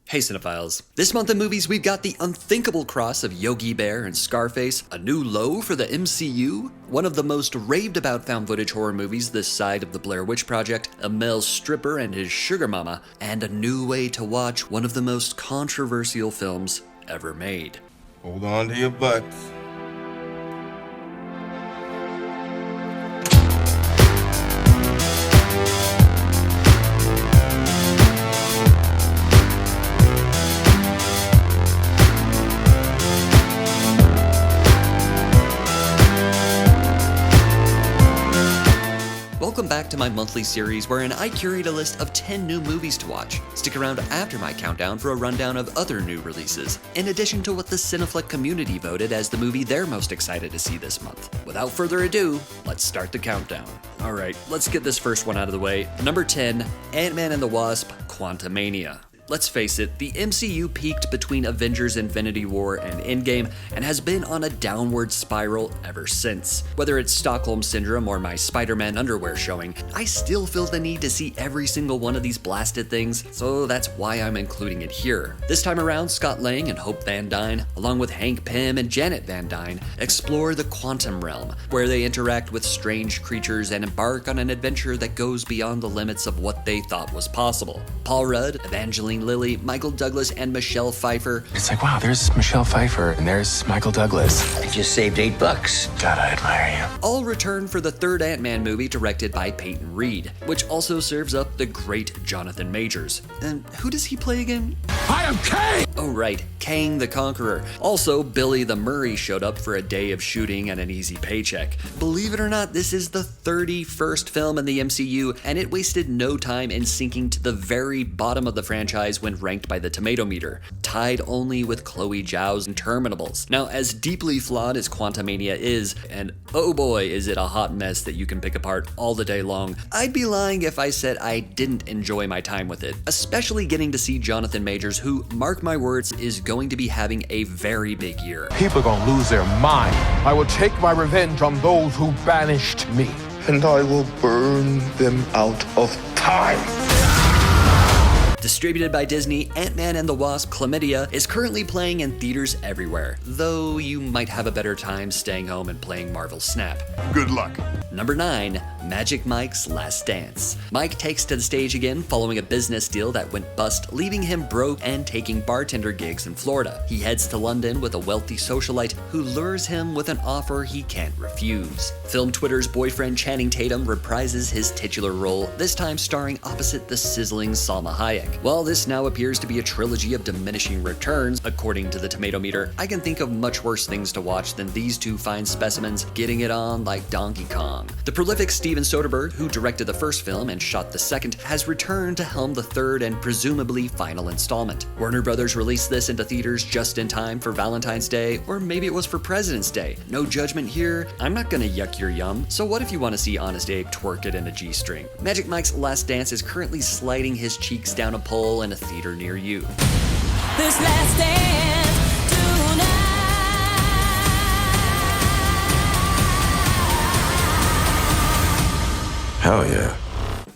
Hey cinephiles. This month in movies we've got the unthinkable cross of Yogi Bear and Scarface, a new low for the MCU, one of the most raved about found footage horror movies this side of the Blair Witch Project, a male stripper and his sugar mama, and a new way to watch one of the most controversial films ever made. Hold on to your butts. Welcome back to my monthly series wherein I curate a list of 10 new movies to watch. Stick around after my countdown for a rundown of other new releases, in addition to what the Cineflick community voted as the movie they're most excited to see this month. Without further ado, let's start the countdown. Alright, let's get this first one out of the way. Number 10, Ant-Man and the Wasp, Quantumania. Let's face it, the MCU peaked between Avengers Infinity War and Endgame and has been on a downward spiral ever since. Whether it's Stockholm Syndrome or my Spider-Man underwear showing, I still feel the need to see every single one of these blasted things, so that's why I'm including it here. This time around, Scott Lang and Hope Van Dyne, along with Hank Pym and Janet Van Dyne, explore the quantum realm, where they interact with strange creatures and embark on an adventure that goes beyond the limits of what they thought was possible. Paul Rudd, Evangeline Lilly, Michael Douglas, and Michelle Pfeiffer. It's like, wow, there's Michelle Pfeiffer and there's Michael Douglas. I just saved $8. God, I admire you. All return for the third Ant-Man movie directed by Peyton Reed, which also serves up the great Jonathan Majors. And who does he play again? I am Kang! Oh right, Kang the Conqueror. Also, Billy the Murray showed up for a day of shooting and an easy paycheck. Believe it or not, this is the 31st film in the MCU, and it wasted no time in sinking to the very bottom of the franchise when ranked by the tomato meter, tied only with Chloe Zhao's Interminables. Now, as deeply flawed as Quantumania is, and oh boy is it a hot mess that you can pick apart all the day long, I'd be lying if I said I didn't enjoy my time with it, especially getting to see Jonathan Majors, who, mark my words, is going to be having a very big year. People are gonna lose their mind. I will take my revenge on those who banished me. And I will burn them out of time. Distributed by Disney, Ant-Man and the Wasp: Chlamydia is currently playing in theaters everywhere, though you might have a better time staying home and playing Marvel Snap. Good luck. Number 9, Magic Mike's Last Dance. Mike takes to the stage again following a business deal that went bust, leaving him broke and taking bartender gigs in Florida. He heads to London with a wealthy socialite who lures him with an offer he can't refuse. Film Twitter's boyfriend Channing Tatum reprises his titular role, this time starring opposite the sizzling Salma Hayek. While this now appears to be a trilogy of diminishing returns, according to the tomato meter, I can think of much worse things to watch than these two fine specimens getting it on like Donkey Kong. The prolific Steven Soderbergh, who directed the first film and shot the second, has returned to helm the third and presumably final installment. Warner Brothers released this into theaters just in time for Valentine's Day, or maybe it was for President's Day. No judgment here, I'm not gonna yuck your yum, so what if you want to see Honest Abe twerk it in a G-string? Magic Mike's Last Dance is currently sliding his cheeks down a pole in a theater near you. This last dance tonight. Hell yeah.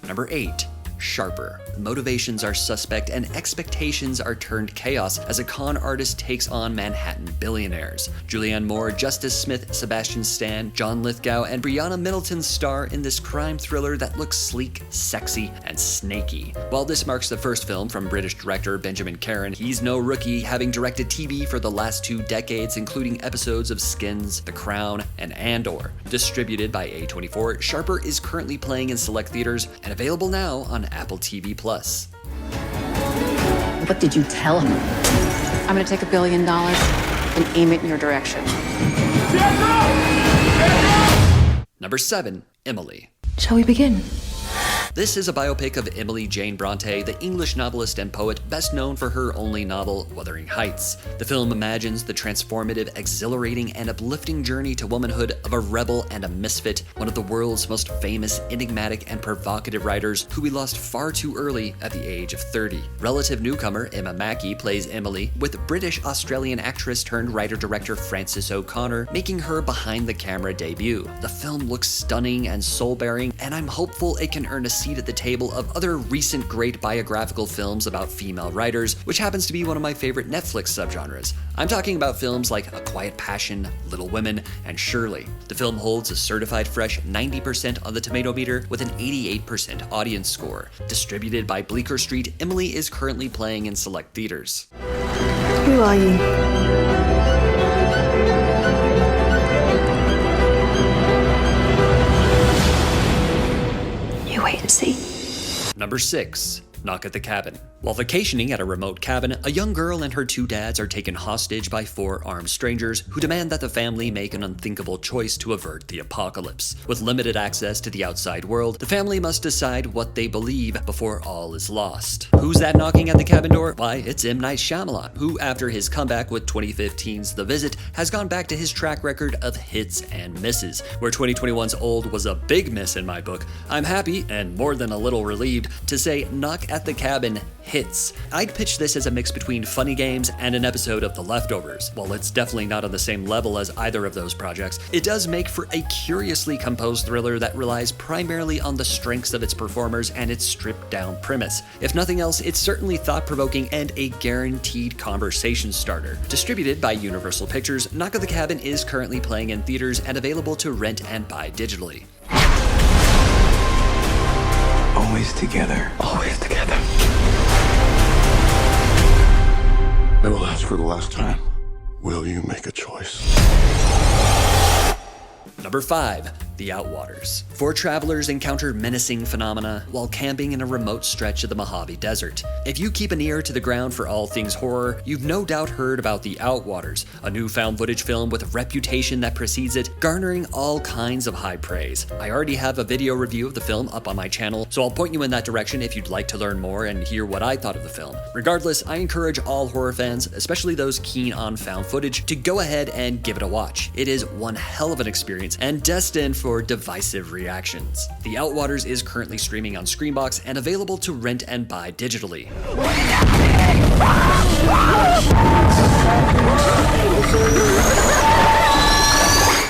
Number 8, Sharper. Motivations are suspect and expectations are turned chaos as a con artist takes on Manhattan billionaires. Julianne Moore, Justice Smith, Sebastian Stan, John Lithgow, and Brianna Middleton star in this crime thriller that looks sleek, sexy, and snaky. While this marks the first film from British director Benjamin Caron, he's no rookie, having directed TV for the last 2 decades, including episodes of Skins, The Crown, and Andor. Distributed by A24, Sharper is currently playing in select theaters and available now on Apple TV+. What did you tell him? I'm gonna take $1 billion and aim it in your direction. Number 7, Emily. Shall we begin? This is a biopic of Emily Jane Bronte, the English novelist and poet best known for her only novel, Wuthering Heights. The film imagines the transformative, exhilarating, and uplifting journey to womanhood of a rebel and a misfit, one of the world's most famous, enigmatic, and provocative writers who we lost far too early at the age of 30. Relative newcomer Emma Mackey plays Emily, with British-Australian actress turned writer-director Frances O'Connor making her behind-the-camera debut. The film looks stunning and soul-bearing, and I'm hopeful it can earn a seat at the table of other recent great biographical films about female writers, which happens to be one of my favorite Netflix subgenres. I'm talking about films like A Quiet Passion, Little Women, and Shirley. The film holds a certified fresh 90% on the tomato meter with an 88% audience score. Distributed by Bleecker Street, Emily is currently playing in select theaters. Who are you? You wait and see. Number 6. Knock at the Cabin. While vacationing at a remote cabin, a young girl and her 2 dads are taken hostage by 4 armed strangers who demand that the family make an unthinkable choice to avert the apocalypse. With limited access to the outside world, the family must decide what they believe before all is lost. Who's that knocking at the cabin door? Why, it's M. Night Shyamalan, who, after his comeback with 2015's The Visit, has gone back to his track record of hits and misses. Where 2021's Old was a big miss in my book, I'm happy, and more than a little relieved, to say Knock at the Cabin hits. I'd pitch this as a mix between Funny Games and an episode of The Leftovers. While it's definitely not on the same level as either of those projects, it does make for a curiously composed thriller that relies primarily on the strengths of its performers and its stripped-down premise. If nothing else, it's certainly thought-provoking and a guaranteed conversation starter. Distributed by Universal Pictures, Knock at the Cabin is currently playing in theaters and available to rent and buy digitally. Always together. Always together. I will ask for the last time. Will you make a choice? Number 5. The Outwaters. 4 travelers encounter menacing phenomena while camping in a remote stretch of the Mojave Desert. If you keep an ear to the ground for all things horror, you've no doubt heard about The Outwaters, a new found footage film with a reputation that precedes it, garnering all kinds of high praise. I already have a video review of the film up on my channel, so I'll point you in that direction if you'd like to learn more and hear what I thought of the film. Regardless, I encourage all horror fans, especially those keen on found footage, to go ahead and give it a watch. It is one hell of an experience and destined for divisive reactions. The Outwaters is currently streaming on Screenbox and available to rent and buy digitally.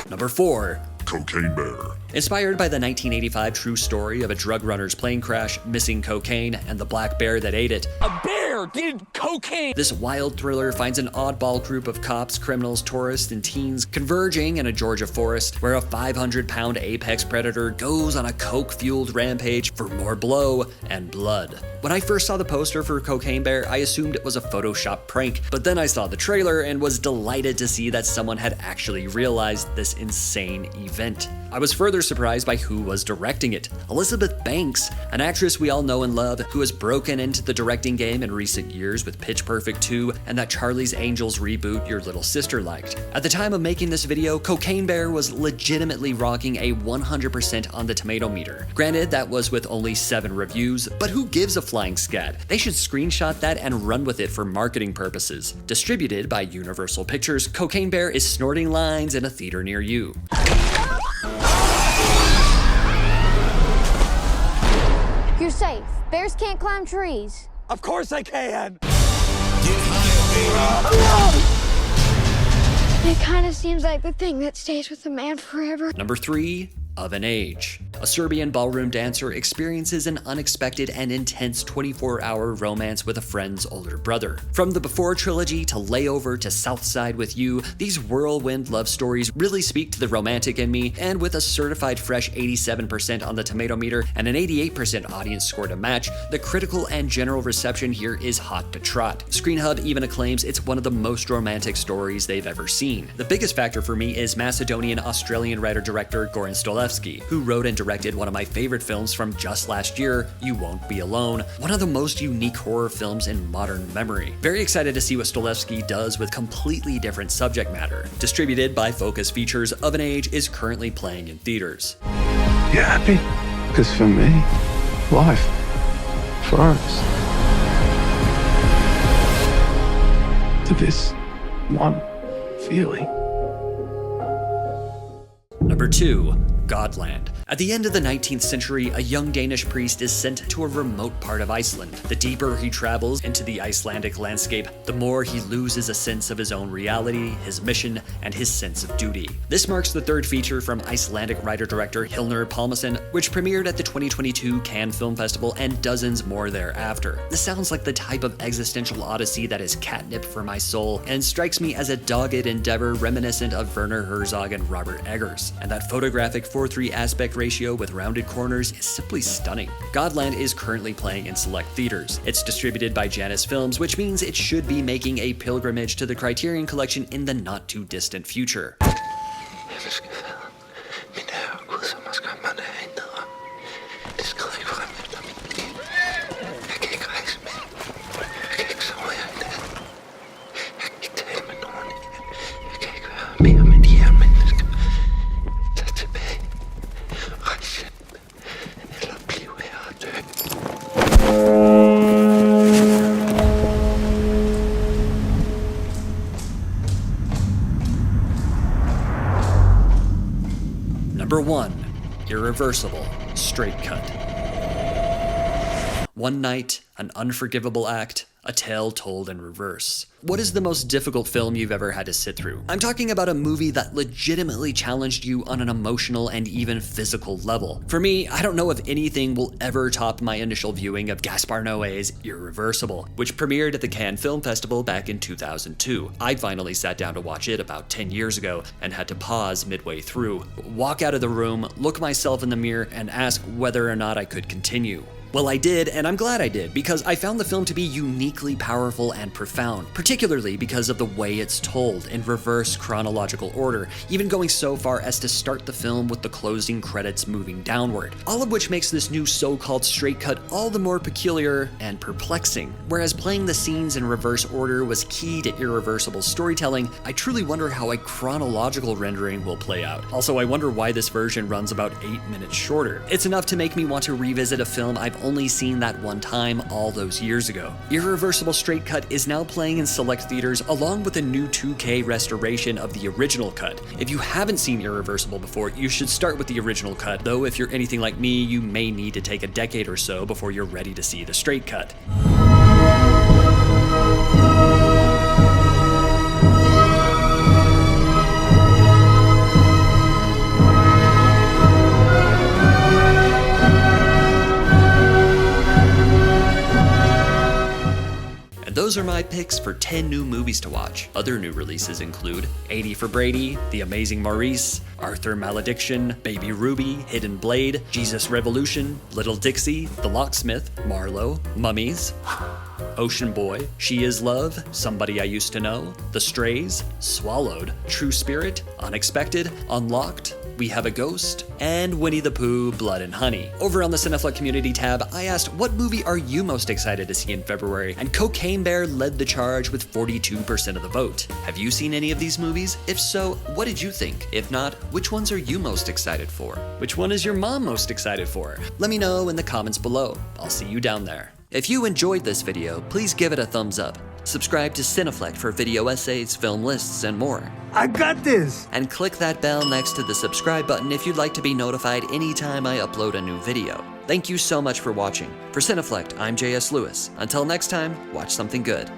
Number 4. Cocaine Bear. Inspired by the 1985 true story of a drug runner's plane crash, missing cocaine, and the black bear that ate it, A bear did cocaine! this wild thriller finds an oddball group of cops, criminals, tourists, and teens converging in a Georgia forest where a 500-pound apex predator goes on a coke-fueled rampage for more blow and blood. When I first saw the poster for Cocaine Bear, I assumed it was a Photoshop prank, but then I saw the trailer and was delighted to see that someone had actually realized this insane event. I was further surprised by who was directing it. Elizabeth Banks, an actress we all know and love, who has broken into the directing game in recent years with Pitch Perfect 2 and that Charlie's Angels reboot your little sister liked. At the time of making this video, Cocaine Bear was legitimately rocking a 100% on the tomato meter. Granted, that was with only 7 reviews, but who gives a flying scat? They should screenshot that and run with it for marketing purposes. Distributed by Universal Pictures, Cocaine Bear is snorting lines in a theater near you. You're safe. Bears can't climb trees. Of course I can! It kind of seems like the thing that stays with a man forever. Number 3. Of an Age. A Serbian ballroom dancer experiences an unexpected and intense 24-hour romance with a friend's older brother. From the Before trilogy to Layover to Southside with You, these whirlwind love stories really speak to the romantic in me, and with a certified fresh 87% on the tomato meter and an 88% audience score to match, the critical and general reception here is hot to trot. ScreenHub even acclaims it's one of the most romantic stories they've ever seen. The biggest factor for me is Macedonian-Australian writer-director Goran Stolevski, who wrote and directed one of my favorite films from just last year, You Won't Be Alone, one of the most unique horror films in modern memory. Very excited to see what Stolevski does with completely different subject matter. Distributed by Focus Features, Of an Age is currently playing in theaters. You happy? Because for me, life first. To this one feeling. Number 2. Godland. At the end of the 19th century, a young Danish priest is sent to a remote part of Iceland. The deeper he travels into the Icelandic landscape, the more he loses a sense of his own reality, his mission, and his sense of duty. This marks the third feature from Icelandic writer-director Hilnir Pálmason, which premiered at the 2022 Cannes Film Festival and dozens more thereafter. This sounds like the type of existential odyssey that is catnip for my soul and strikes me as a dogged endeavor reminiscent of Werner Herzog and Robert Eggers. And that photographic 4:3 aspect ratio with rounded corners is simply stunning. Godland is currently playing in select theaters. It's distributed by Janus Films, which means it should be making a pilgrimage to the Criterion Collection in the not-too-distant future. Number 1. Irreversible, Straight Cut. One night, an unforgivable act, a tale told in reverse. What is the most difficult film you've ever had to sit through? I'm talking about a movie that legitimately challenged you on an emotional and even physical level. For me, I don't know if anything will ever top my initial viewing of Gaspar Noé's Irreversible, which premiered at the Cannes Film Festival back in 2002. I finally sat down to watch it about 10 years ago and had to pause midway through, walk out of the room, look myself in the mirror, and ask whether or not I could continue. Well, I did, and I'm glad I did, because I found the film to be uniquely powerful and profound, particularly because of the way it's told in reverse chronological order, even going so far as to start the film with the closing credits moving downward, all of which makes this new so-called straight cut all the more peculiar and perplexing. Whereas playing the scenes in reverse order was key to Irreversible storytelling, I truly wonder how a chronological rendering will play out. Also, I wonder why this version runs about 8 minutes shorter. It's enough to make me want to revisit a film I've only seen that one time all those years ago. Irreversible Straight Cut is now playing in select theaters along with a new 2K restoration of the original cut. If you haven't seen Irreversible before, you should start with the original cut, though if you're anything like me, you may need to take a decade or so before you're ready to see the straight cut. Those are my picks for 10 new movies to watch. Other new releases include 80 for Brady, The Amazing Maurice, Arthur Malediction, Baby Ruby, Hidden Blade, Jesus Revolution, Little Dixie, The Locksmith, Marlowe, Mummies, Ocean Boy, She Is Love, Somebody I Used to Know, The Strays, Swallowed, True Spirit, Unexpected, Unlocked, We Have a Ghost, and Winnie the Pooh, Blood and Honey. Over on the Cineflux community tab, I asked, what movie are you most excited to see in February? And Cocaine Bear led the charge with 42% of the vote. Have you seen any of these movies? If so, what did you think? If not, which ones are you most excited for? Which one is your mom most excited for? Let me know in the comments below. I'll see you down there. If you enjoyed this video, please give it a thumbs up. Subscribe to Cineflux for video essays, film lists, and more. I got this! And click that bell next to the subscribe button if you'd like to be notified anytime I upload a new video. Thank you so much for watching. For Cineflux, I'm JS Lewis. Until next time, watch something good.